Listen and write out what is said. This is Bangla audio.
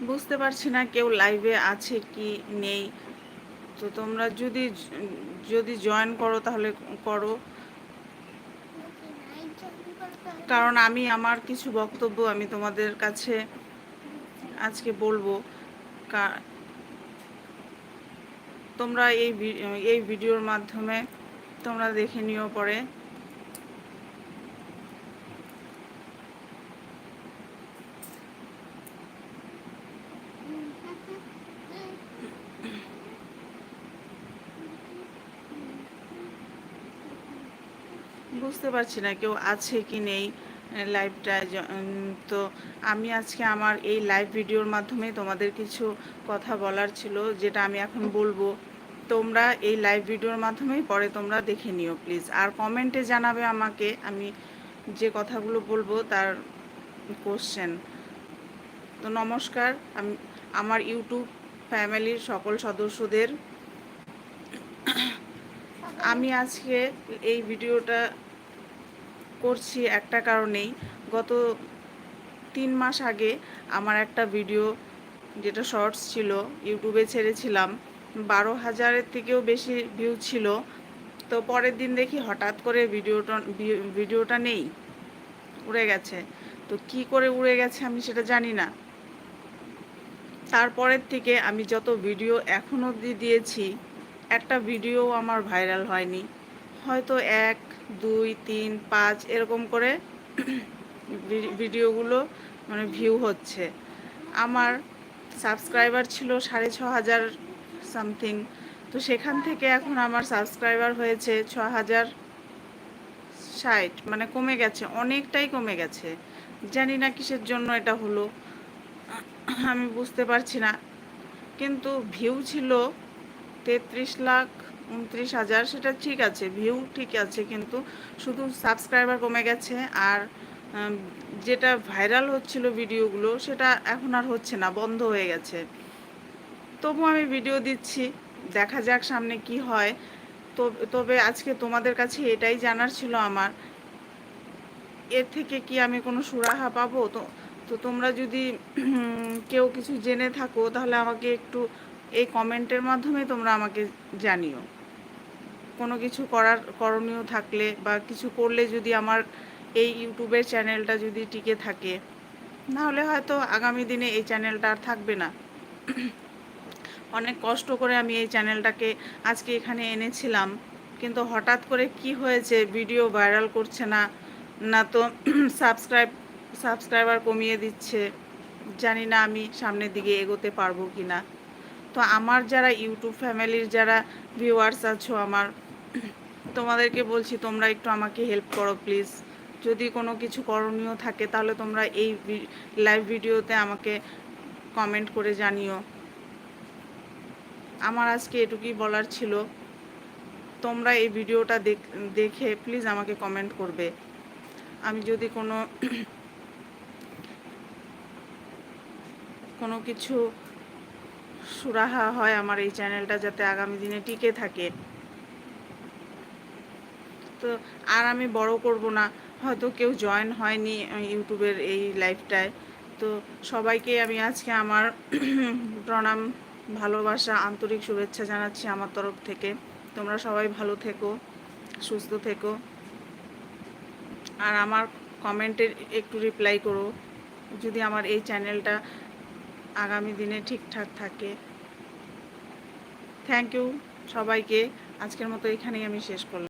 বুঝতে পারছি না কেউ লাইভে আছে কি নেই। তো তোমরা যদি জয়েন করো তাহলে করো, কারণ আমি আমার কিছু বক্তব্য আমি তোমাদের কাছে আজকে বলবো। তোমরা এই ভিডিওর মাধ্যমে তোমরা দেখে নিও পরে। বুঝতে পারছি না কেউ আছে কি নেই লাইভটা। তো আমি আজকে আমার এই লাইভ ভিডিওর মাধ্যমে তোমাদের কিছু কথা বলার ছিল, যেটা আমি এখন বলবো। তোমরা এই লাইভ ভিডিওর মাধ্যমেই পরে তোমরা দেখে নিও প্লিজ, আর কমেন্টে জানাবে আমাকে আমি যে কথাগুলো বলবো তার কোশ্চেন। তো নমস্কার, আমি আমার ইউটিউব ফ্যামিলির সকল সদস্যদের। আমি আজকে এই ভিডিওটা করছি একটা কারণেই। গত 3 মাস আগে আমার একটা ভিডিও, যেটা শর্টস ছিল, ইউটিউবে ছেড়েছিলাম, 12,000-এর থেকেও বেশি ভিউ ছিল। তো পরের দিন দেখি হঠাৎ করে ভিডিওটা নেই, উড়ে গেছে। তো কি করে উড়ে গেছে আমি সেটা জানি না। তারপরের থেকে আমি যত ভিডিও এখন অবধি দিয়েছি, একটা ভিডিও আমার ভাইরাল হয়নি। হয়তো 1, 2, 3, 5 এরকম করে ভিডিওগুলো মানে ভিউ হচ্ছে। আমার সাবস্ক্রাইবার ছিল 6,500 সামথিং। তো সেখান থেকে এখন আমার সাবস্ক্রাইবার হয়েছে 6,060, মানে কমে গেছে, অনেকটাই কমে গেছে। জানি না কিসের জন্য এটা হলো, আমি বুঝতে পারছি না। কিন্তু ভিউ ছিল 33,29,000, সেটা ঠিক আছে, ভিউ ঠিক আছে, কিন্তু শুধু সাবস্ক্রাইবার কমে গেছে। আর যেটা ভাইরাল হচ্ছিল ভিডিওগুলো, সেটা এখন আর হচ্ছে না, বন্ধ হয়ে গেছে। তবু আমি ভিডিও দিচ্ছি, দেখা যাক সামনে কি হয়। তবে আজকে তোমাদের কাছে এটাই জানার ছিল আমার, এর থেকে কি আমি কোনো সুরাহা পাবো? তো তোমরা যদি কেউ কিছু জেনে থাকো তাহলে আমাকে একটু এই কমেন্টের মাধ্যমে তোমরা আমাকে জানিও। কোনো কিছু করণীয় থাকলে বা কিছু করলে যদি আমার এই ইউটিউবের চ্যানেলটা যদি টিকে থাকে, নাহলে হয়তো আগামী দিনে এই চ্যানেলটা আর থাকবে না। অনেক কষ্ট করে আমি এই চ্যানেলটাকে আজকে এখানে এনেছিলাম, কিন্তু হঠাৎ করে কি হয়েছে, ভিডিও ভাইরাল করছে না, না তো সাবস্ক্রাইবার কমিয়ে দিচ্ছে। জানি না আমি সামনের দিকে এগোতে পারবো কি না। তো আমার যারা ইউটিউব ফ্যামিলির যারা ভিউয়ার্স আছো আমার, তোমাদেরকে বলছি তোমরা একটু আমাকে হেল্প করো প্লিজ। যদি কোনো কিছু করণীয় থাকে তাহলে তোমরা এই লাইভ ভিডিওতে আমাকে কমেন্ট করে জানিও। আমার আজকে এটুকুই বলার ছিল। তোমরা এই ভিডিওটা দেখে প্লিজ আমাকে কমেন্ট করবে। আমি যদি কোনো কিছু সুরাহা হয় আমার এই চ্যানেলটা যাতে আগামী দিনে টিকে থাকে। তো আর আমি বড় করব না, হয়তো কেউ জয়েন হয়নি ইউটিউবের এই লাইভটায়। তো সবাইকে আমি আজকে আমার প্রণাম, ভালোবাসা, আন্তরিক শুভেচ্ছা জানাচ্ছি আমার তরফ থেকে। তোমরা সবাই ভালো থেকো, সুস্থ থেকো, আর আমার কমেন্টের একটু রিপ্লাই করো যদি আমার এই চ্যানেলটা আগামী দিনে ঠিকঠাক থাকে। থ্যাংক ইউ সবাইকে। আজকের মতো এখানেই আমি শেষ করলাম।